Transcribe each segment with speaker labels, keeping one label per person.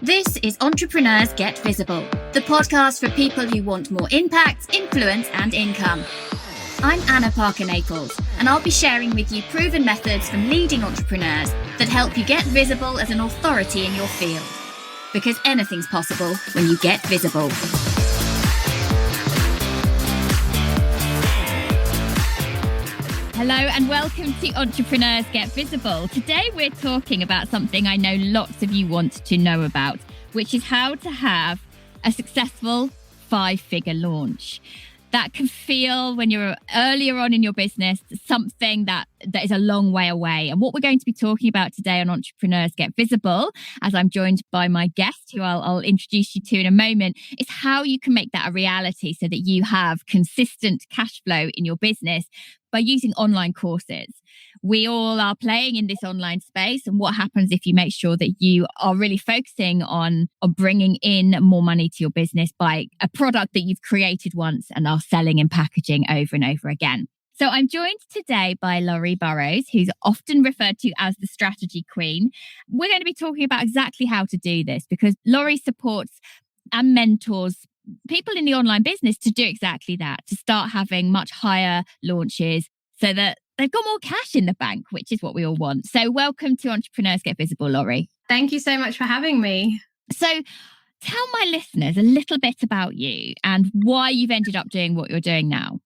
Speaker 1: This is Entrepreneurs Get Visible, the podcast for people who want more impact, influence, and income. I'm Anna Parker-Naples, and I'll be sharing with you proven methods from leading entrepreneurs that help you get visible as an authority in your field. Because anything's possible when you get visible. Hello and welcome to Entrepreneurs Get Visible. Today we're talking about something I know lots of you want to know about, which is how to have a successful 5-figure launch. That can feel, when you're earlier on in your business, something that is a long way away. And what we're going to be talking about today on Entrepreneurs Get Visible, as I'm joined by my guest, who I'll introduce you to in a moment, is how you can make that a reality so that you have consistent cash flow in your business by using online courses. We all are playing in this online space. And what happens if you make sure that you are really focusing on bringing in more money to your business by a product that you've created once and are selling and packaging over and over again. So I'm joined today by Laurie Burrows, who's often referred to as the strategy queen. We're going to be talking about exactly how to do this because Laurie supports and mentors people in the online business to do exactly that, to start having much higher launches so that they've got more cash in the bank, which is what we all want. So welcome to Entrepreneurs Get Visible, Laurie.
Speaker 2: Thank you so much for having me.
Speaker 1: So tell my listeners a little bit about you and why you've ended up doing what you're doing now.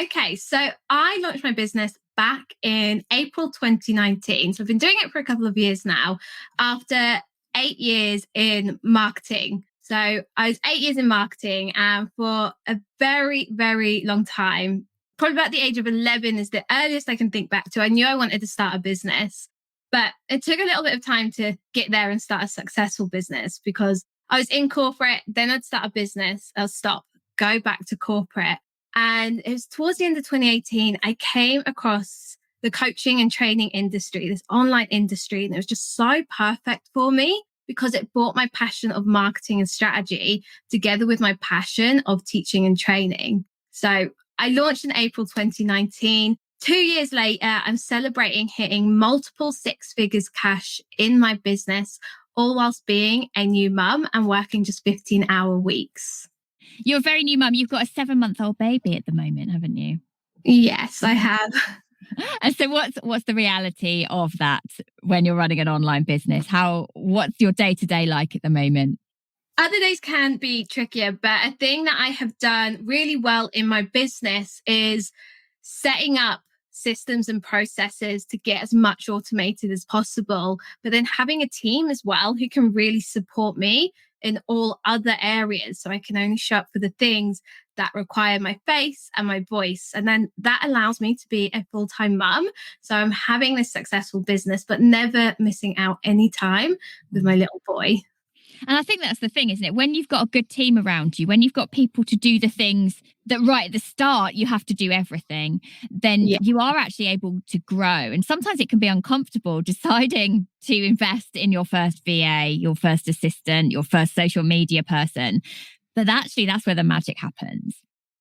Speaker 2: Okay, so I launched my business back in April 2019. So I've been doing it for a couple of years now after 8 years in marketing. So I was 8 years in marketing and for a very, very long time, probably about the age of 11 is the earliest I can think back to. I knew I wanted to start a business, but it took a little bit of time to get there and start a successful business because I was in corporate, then I'd start a business, I'll stop, go back to corporate. And it was towards the end of 2018, I came across the coaching and training industry, this online industry, and it was just so perfect for me because it brought my passion of marketing and strategy together with my passion of teaching and training. So I launched in April 2019. 2 years later, I'm celebrating hitting multiple 6 figures cash in my business, all whilst being a new mum and working just 15-hour weeks.
Speaker 1: You're a very new mum. You've got a 7-month-old baby at the moment, haven't you?
Speaker 2: Yes, I have.
Speaker 1: And so what's the reality of that when you're running an online business? What's your day-to-day like at the moment?
Speaker 2: Other days can be trickier, but a thing that I have done really well in my business is setting up systems and processes to get as much automated as possible, but then having a team as well who can really support me in all other areas. So I can only show up for the things that require my face and my voice. And then that allows me to be a full-time mum. So I'm having this successful business, but never missing out any time with my little boy.
Speaker 1: And I think that's the thing, isn't it? When you've got a good team around you, when you've got people to do the things that right at the start, you have to do everything, then you are actually able to grow. And sometimes it can be uncomfortable deciding to invest in your first VA, your first assistant, your first social media person. But actually, that's where the magic happens.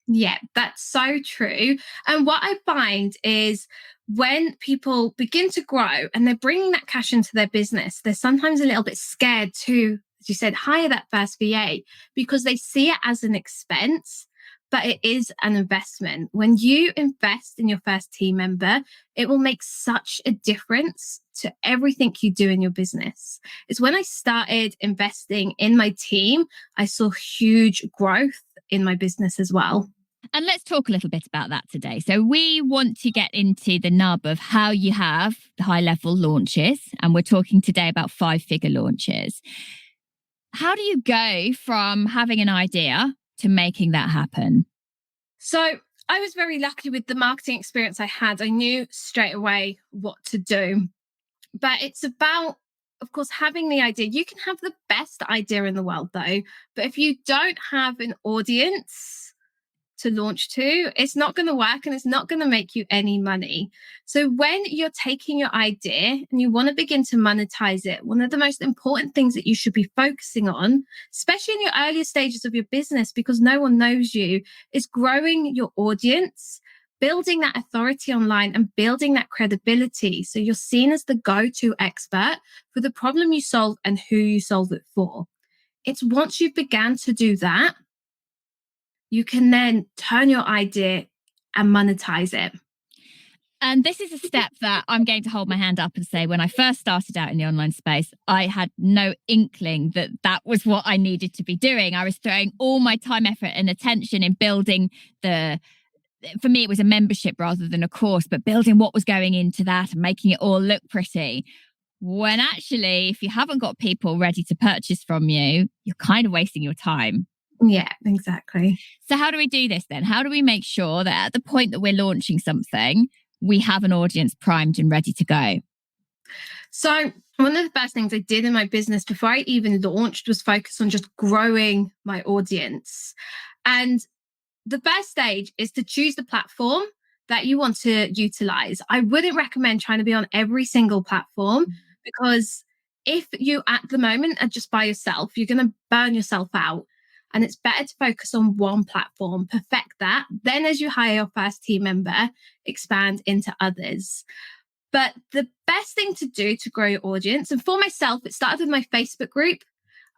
Speaker 2: Yeah, that's so true. And what I find is when people begin to grow and they're bringing that cash into their business, they're sometimes a little bit scared to, as you said, hire that first VA because they see it as an expense, but it is an investment. When you invest in your first team member, it will make such a difference to everything you do in your business. It's when I started investing in my team, I saw huge growth in my business as well.
Speaker 1: And let's talk a little bit about that today. So we want to get into the nub of how you have the high-level launches. And we're talking today about 5-figure launches. How do you go from having an idea to making that happen?
Speaker 2: So I was very lucky with the marketing experience I had. I knew straight away what to do. But it's about, of course, having the idea. You can have the best idea in the world, though. But if you don't have an audience to launch to, it's not going to work and it's not going to make you any money. So when you're taking your idea and you want to begin to monetize it, one of the most important things that you should be focusing on, especially in your earlier stages of your business, because no one knows you, is growing your audience building that authority online and building that credibility. So you're seen as the go-to expert for the problem you solve and who you solve it for. It's once you've began to do that, you can then turn your idea and monetize it.
Speaker 1: And this is a step that I'm going to hold my hand up and say, when I first started out in the online space, I had no inkling that that was what I needed to be doing. I was throwing all my time, effort, and attention in building for me, it was a membership rather than a course, but building what was going into that and making it all look pretty. When actually, if you haven't got people ready to purchase from you, you're kind of wasting your time.
Speaker 2: Yeah, exactly.
Speaker 1: So how do we do this then? How do we make sure that at the point that we're launching something, we have an audience primed and ready to go?
Speaker 2: So one of the best things I did in my business before I even launched was focus on just growing my audience. And the best stage is to choose the platform that you want to utilize. I wouldn't recommend trying to be on every single platform, because if you at the moment are just by yourself, you're going to burn yourself out. And it's better to focus on one platform, perfect that. Then as you hire your first team member, expand into others. But the best thing to do to grow your audience, and for myself, it started with my Facebook group.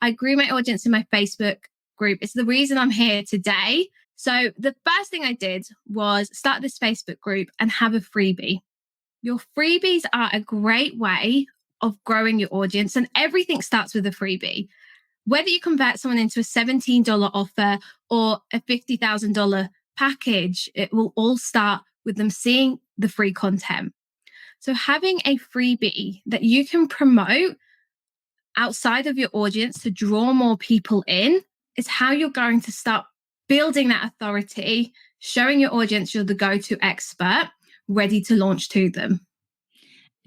Speaker 2: I grew my audience in my Facebook group. It's the reason I'm here today. So the first thing I did was start this Facebook group and have a freebie. Your freebies are a great way of growing your audience, and everything starts with a freebie. Whether you convert someone into a $17 offer or a $50,000 package, it will all start with them seeing the free content. So having a freebie that you can promote outside of your audience to draw more people in is how you're going to start building that authority, showing your audience you're the go-to expert, ready to launch to them.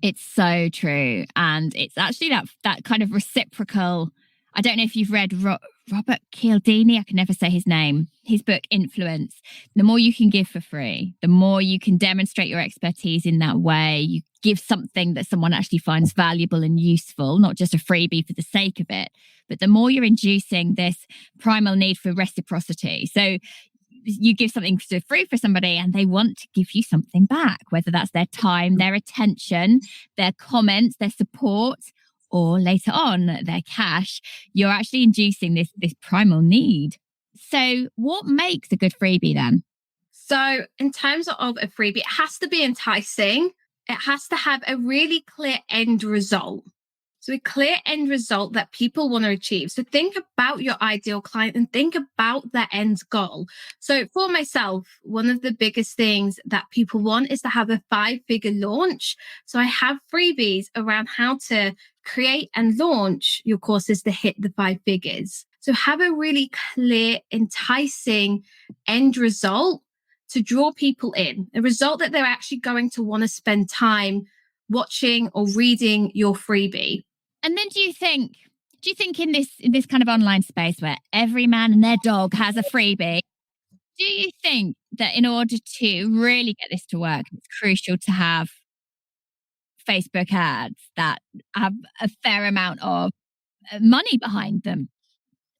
Speaker 1: It's so true. And it's actually that kind of reciprocal. I don't know if you've read Robert Cialdini. I can never say his name. His book, Influence. The more you can give for free, the more you can demonstrate your expertise in that way. You give something that someone actually finds valuable and useful, not just a freebie for the sake of it, but the more you're inducing this primal need for reciprocity. So you give something for free for somebody and they want to give you something back, whether that's their time, their attention, their comments, their support, or later on their cash. You're actually inducing this primal need. So what makes a good freebie then?
Speaker 2: So in terms of a freebie, it has to be enticing. It has to have a really clear end result. So a clear end result that people want to achieve. So think about your ideal client and think about their end goal. So for myself, one of the biggest things that people want is to have a 5-figure launch. So I have freebies around how to create and launch your courses to hit the 5 figures. So have a really clear, enticing end result to draw people in, a result that they're actually going to want to spend time watching or reading your freebie.
Speaker 1: And then do you think in this kind of online space where every man and their dog has a freebie, do you think that in order to really get this to work, it's crucial to have Facebook ads that have a fair amount of money behind them?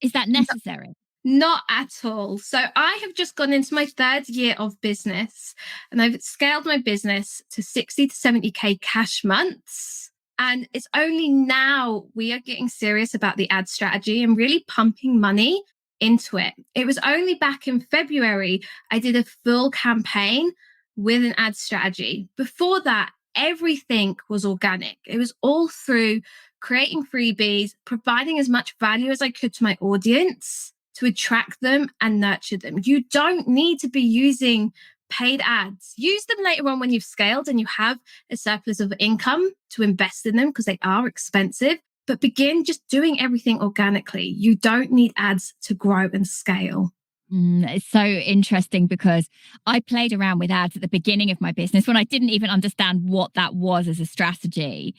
Speaker 1: Is that necessary?
Speaker 2: Not at all. So I have just gone into my 3rd year of business and I've scaled my business to 60 to 70K cash months. And it's only now we are getting serious about the ad strategy and really pumping money into it. It was only back in February I did a full campaign with an ad strategy. Before that, everything was organic. It was all through creating freebies, providing as much value as I could to my audience to attract them and nurture them. You don't need to be using paid ads. Use them later on when you've scaled and you have a surplus of income to invest in them because they are expensive. But begin just doing everything organically. You don't need ads to grow and scale.
Speaker 1: It's so interesting because I played around with ads at the beginning of my business when I didn't even understand what that was as a strategy.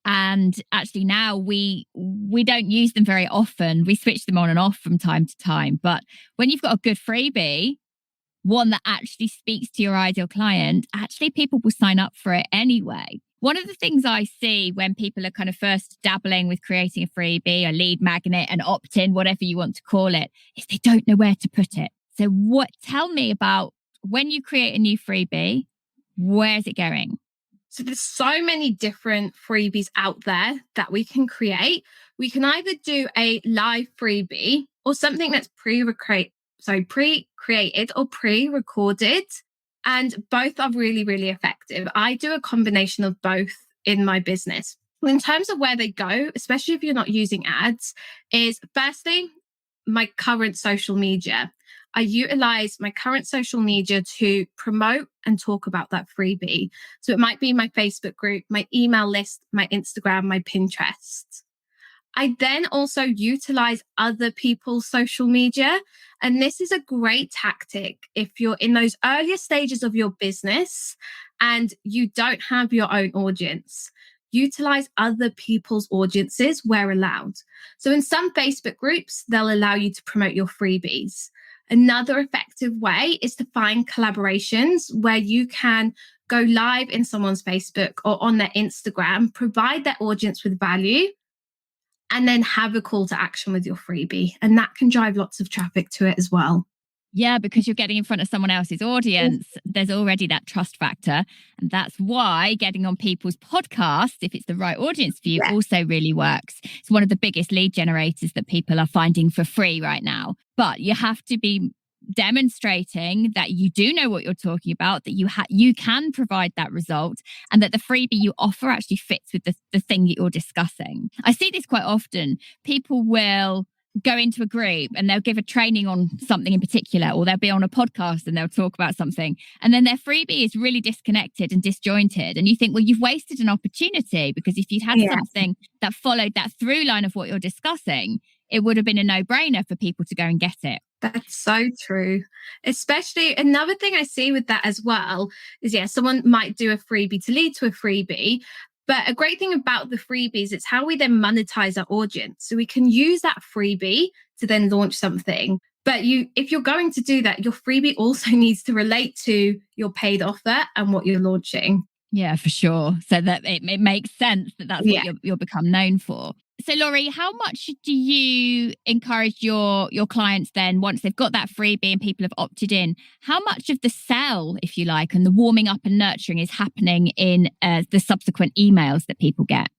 Speaker 1: And actually now we don't use them very often. We switch them on and off from time to time. But when you've got a good freebie, one that actually speaks to your ideal client, actually people will sign up for it anyway. One of the things I see when people are kind of first dabbling with creating a freebie, a lead magnet, an opt-in, whatever you want to call it, is they don't know where to put it. So tell me about when you create a new freebie, where's it going?
Speaker 2: So there's so many different freebies out there that we can create. We can either do a live freebie or something that's pre-created or pre-recorded. And both are really, really effective. I do a combination of both in my business. In terms of where they go, especially if you're not using ads, is firstly, my current social media. I utilize my current social media to promote and talk about that freebie. So it might be my Facebook group, my email list, my Instagram, my Pinterest. I then also utilize other people's social media. And this is a great tactic if you're in those earlier stages of your business and you don't have your own audience. Utilize other people's audiences where allowed. So in some Facebook groups, they'll allow you to promote your freebies. Another effective way is to find collaborations where you can go live in someone's Facebook or on their Instagram, provide their audience with value, and then have a call to action with your freebie. And that can drive lots of traffic to it as well.
Speaker 1: Yeah, because you're getting in front of someone else's audience. There's already that trust factor. And that's why getting on people's podcasts, if it's the right audience for you, also really works. It's one of the biggest lead generators that people are finding for free right now. But you have to be demonstrating that you do know what you're talking about, that you can provide that result, and that the freebie you offer actually fits with the thing that you're discussing. I see this quite often. People will go into a group and they'll give a training on something in particular, or they'll be on a podcast and they'll talk about something, and then their freebie is really disconnected and disjointed, and you think, well, you've wasted an opportunity, because if you'd had something that followed that through line of what you're discussing, it would have been a no-brainer for people to go and get it.
Speaker 2: That's so true. Especially another thing I see with that as well is, someone might do a freebie to lead to a freebie. But a great thing about the freebies, it's how we then monetize our audience. So we can use that freebie to then launch something. But if you're going to do that, your freebie also needs to relate to your paid offer and what you're launching.
Speaker 1: Yeah, for sure. So that it makes sense that that's what you'll become known for. So, Laurie, how much do you encourage your clients then, once they've got that freebie and people have opted in, how much of the sell, if you like, and the warming up and nurturing is happening in the subsequent emails that people get?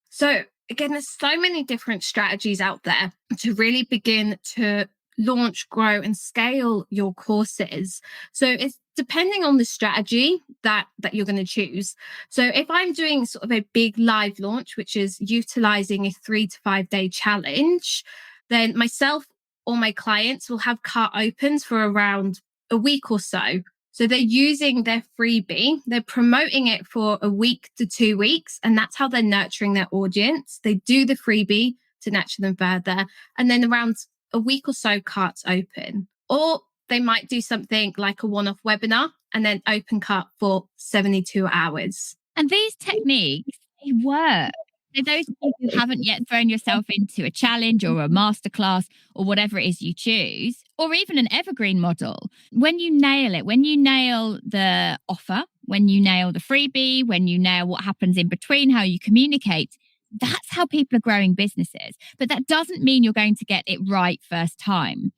Speaker 2: So again, there's so many different strategies out there to really begin to launch, grow, and scale your courses. So it's depending on the strategy that you're going to choose. So if I'm doing sort of a big live launch, which is utilizing a 3 to 5 day challenge, then myself or my clients will have cart opens for around a week or so. So they're using their freebie, they're promoting it for a week to 2 weeks, and that's how they're nurturing their audience. They do the freebie to nurture them further, and then around a week or so, carts open. Or they might do something like a one-off webinar and then open cart for 72 hours.
Speaker 1: And these techniques, they work. So those people who haven't yet thrown yourself into a challenge or a masterclass or whatever it is you choose, or even an evergreen model, when you nail it, when you nail the offer, when you nail the freebie, when you nail what happens in between, how you communicate, that's how people are growing businesses. But that doesn't mean you're going to get it right first time.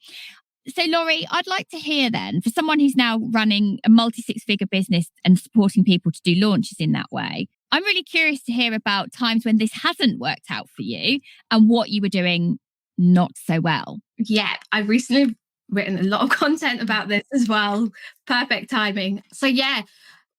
Speaker 1: So, Laurie, I'd like to hear then, for someone who's now running a multi-six-figure business and supporting people to do launches in that way, I'm really curious to hear about times when this hasn't worked out for you and what you were doing not so well.
Speaker 2: Yeah, I've recently written a lot of content about this as well. Perfect timing. So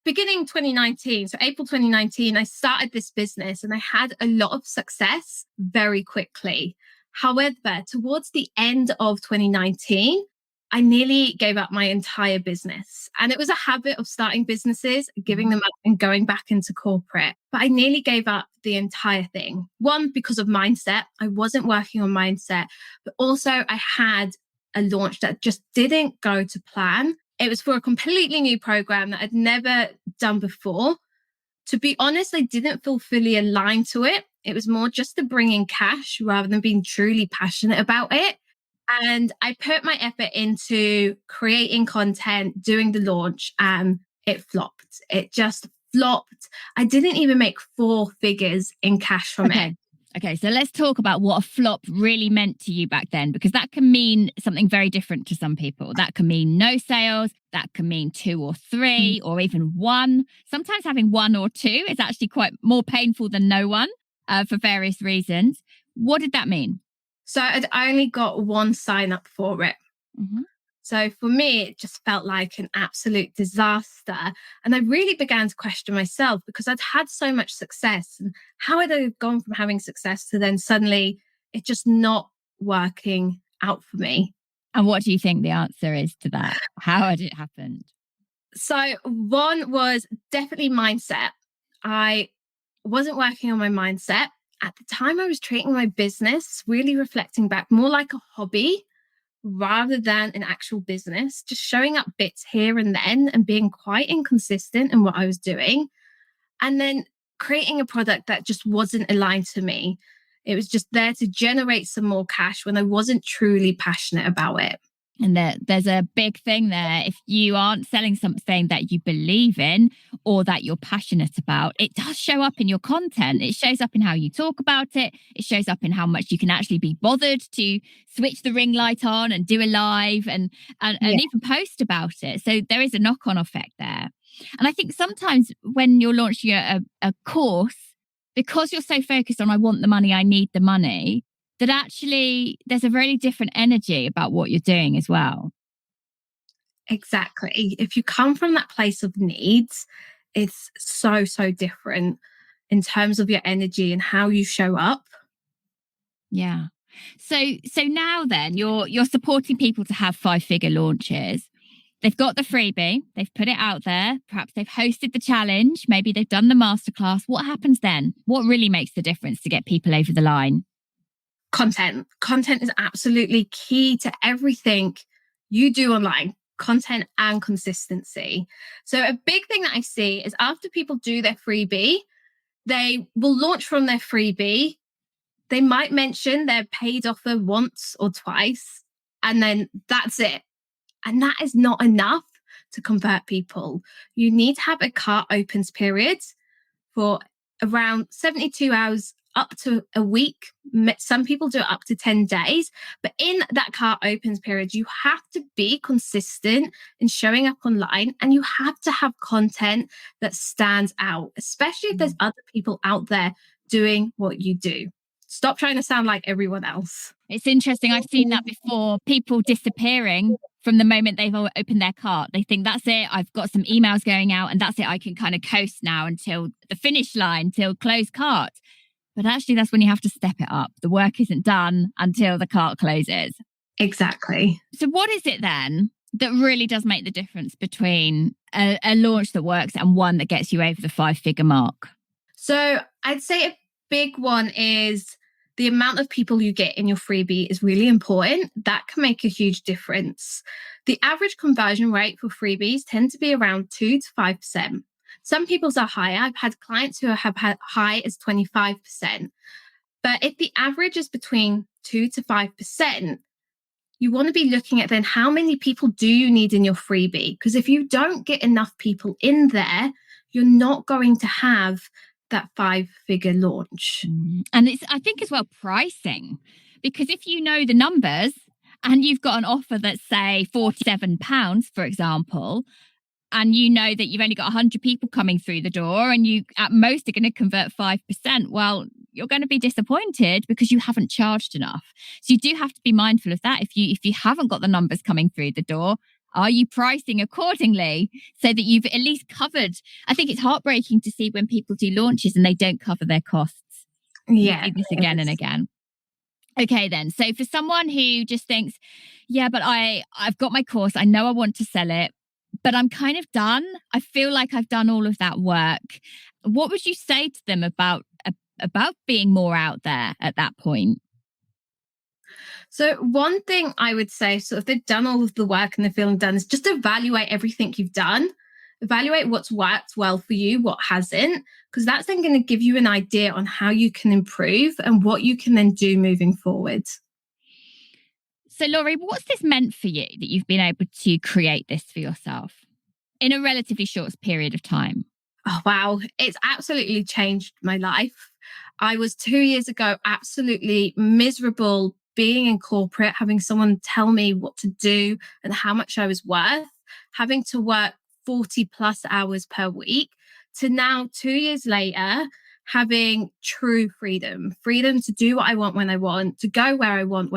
Speaker 2: beginning 2019, so April 2019, I started this business and I had a lot of success very quickly. However, towards the end of 2019, I nearly gave up my entire business. And it was a habit of starting businesses, giving them up and going back into corporate. But I nearly gave up the entire thing. One, because of mindset. I wasn't working on mindset, but also I had a launch that just didn't go to plan. It was for a completely new program that I'd never done before. To be honest, I didn't feel fully aligned to it. It was more just to bring in cash rather than being truly passionate about it. And I put my effort into creating content, doing the launch, and it flopped. It just flopped. I didn't even make 4 figures in cash from it.
Speaker 1: Okay, so let's talk about what a flop really meant to you back then, because that can mean something very different to some people. That can mean no sales, that can mean 2 or 3, or even 1. Sometimes having 1 or 2 is actually quite more painful than no one for various reasons. What did that mean?
Speaker 2: So I'd only got 1 sign up for it.
Speaker 1: Mm-hmm.
Speaker 2: So for me, it just felt like an absolute disaster. And I really began to question myself because I'd had so much success. And how had I gone from having success to then suddenly it just not working out for me?
Speaker 1: And what do you think the answer is to that? How had it happened?
Speaker 2: So one was definitely mindset. I wasn't working on my mindset. At the time, I was treating my business, really reflecting back, more like a hobby rather than an actual business, just showing up bits here and then and being quite inconsistent in what I was doing. And then creating a product that just wasn't aligned to me. It was just there to generate some more cash when I wasn't truly passionate about it.
Speaker 1: And there's a big thing there. If you aren't selling something that you believe in or that you're passionate about, it does show up in your content. It shows up in how you talk about it. It shows up in how much you can actually be bothered to switch the ring light on and do a live and even post about it. So there is a knock-on effect there. And I think sometimes when you're launching a course, because you're so focused on, I want the money, I need the money, that actually there's a very different energy about what you're doing as well.
Speaker 2: Exactly. If you come from that place of needs, it's so, so different in terms of your energy and how you show up.
Speaker 1: Yeah. So now then you're supporting people to have 5-figure launches. They've got the freebie, they've put it out there, perhaps they've hosted the challenge, maybe they've done the masterclass. What happens then? What really makes the difference to get people over the line?
Speaker 2: Content. Content is absolutely key to everything you do online, content and consistency. So, a big thing that I see is after people do their freebie, they will launch from their freebie. They might mention their paid offer once or twice, and then that's it. And that is not enough to convert people. You need to have a cart opens period for around 72 hours up to a week. Some people do it up to 10 days. But in that cart opens period, you have to be consistent in showing up online and you have to have content that stands out, especially if there's other people out there doing what you do. Stop trying to sound like everyone else.
Speaker 1: It's interesting. I've seen that before. People disappearing from the moment they've opened their cart. They think that's it. I've got some emails going out and that's it. I can kind of coast now until the finish line, till close cart. But actually, that's when you have to step it up. The work isn't done until the cart closes.
Speaker 2: Exactly.
Speaker 1: So what is it then that really does make the difference between a launch that works and one that gets you over the 5-figure mark?
Speaker 2: So I'd say a big one is the amount of people you get in your freebie is really important. That can make a huge difference. The average conversion rate for freebies tend to be around 2 to 5%. Some people's are higher. I've had clients who have had high as 25%. But if the average is between 2 to 5%, you want to be looking at then how many people do you need in your freebie? Because if you don't get enough people in there, you're not going to have that 5-figure launch.
Speaker 1: And it's, I think as well, pricing, because if you know the numbers and you've got an offer that's say £47, for example, and you know that you've only got 100 people coming through the door and you at most are going to convert 5%, well, you're going to be disappointed because you haven't charged enough. So you do have to be mindful of that. If you haven't got the numbers coming through the door, are you pricing accordingly so that you've at least covered? I think it's heartbreaking to see when people do launches and they don't cover their costs.
Speaker 2: Yeah.
Speaker 1: We see this again and again. Okay, then. So for someone who just thinks, yeah, but I've got my course. I know I want to sell it, but I'm kind of done. I feel like I've done all of that work. What would you say to them about being more out there at that point?
Speaker 2: So one thing I would say, so if they've done all of the work and they're feeling done, is just evaluate everything you've done. Evaluate what's worked well for you, what hasn't, because that's then going to give you an idea on how you can improve and what you can then do moving forward.
Speaker 1: So, Laurie, what's this meant for you that you've been able to create this for yourself in a relatively short period of time?
Speaker 2: Oh, wow. It's absolutely changed my life. I was 2 years ago absolutely miserable being in corporate, having someone tell me what to do and how much I was worth, having to work 40 plus hours per week, to now 2 years later, having true freedom to do what I want when I want, to go where I want,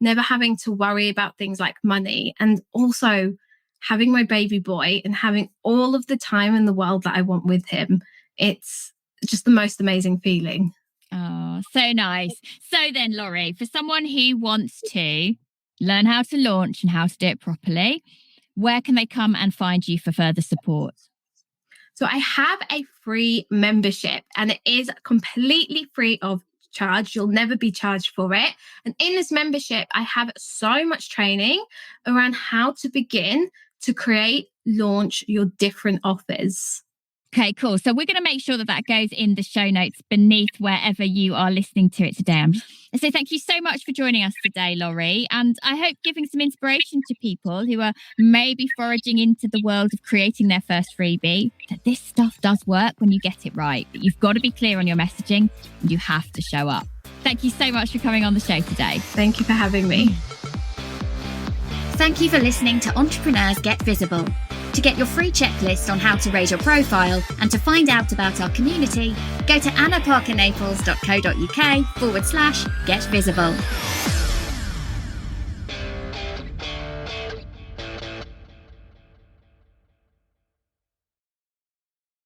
Speaker 2: never having to worry about things like money, and also having my baby boy and having all of the time in the world that I want with him. It's just the most amazing feeling.
Speaker 1: Oh, so nice. So then, Laurie, for someone who wants to learn how to launch and how to do it properly, where can they come and find you for further support?
Speaker 2: So I have a free membership, and it is completely free of charge. You'll never be charged for it. And in this membership, I have so much training around how to begin to create, launch your different offers.
Speaker 1: Okay, cool. So we're going to make sure that goes in the show notes beneath wherever you are listening to it today. So thank you so much for joining us today, Laurie. And I hope giving some inspiration to people who are maybe foraging into the world of creating their first freebie, that this stuff does work when you get it right. But you've got to be clear on your messaging and you have to show up. Thank you so much for coming on the show today.
Speaker 2: Thank you for having me.
Speaker 3: Thank you for listening to Entrepreneurs Get Visible. To get your free checklist on how to raise your profile and to find out about our community, go to annaparkernaples.co.uk/get visible.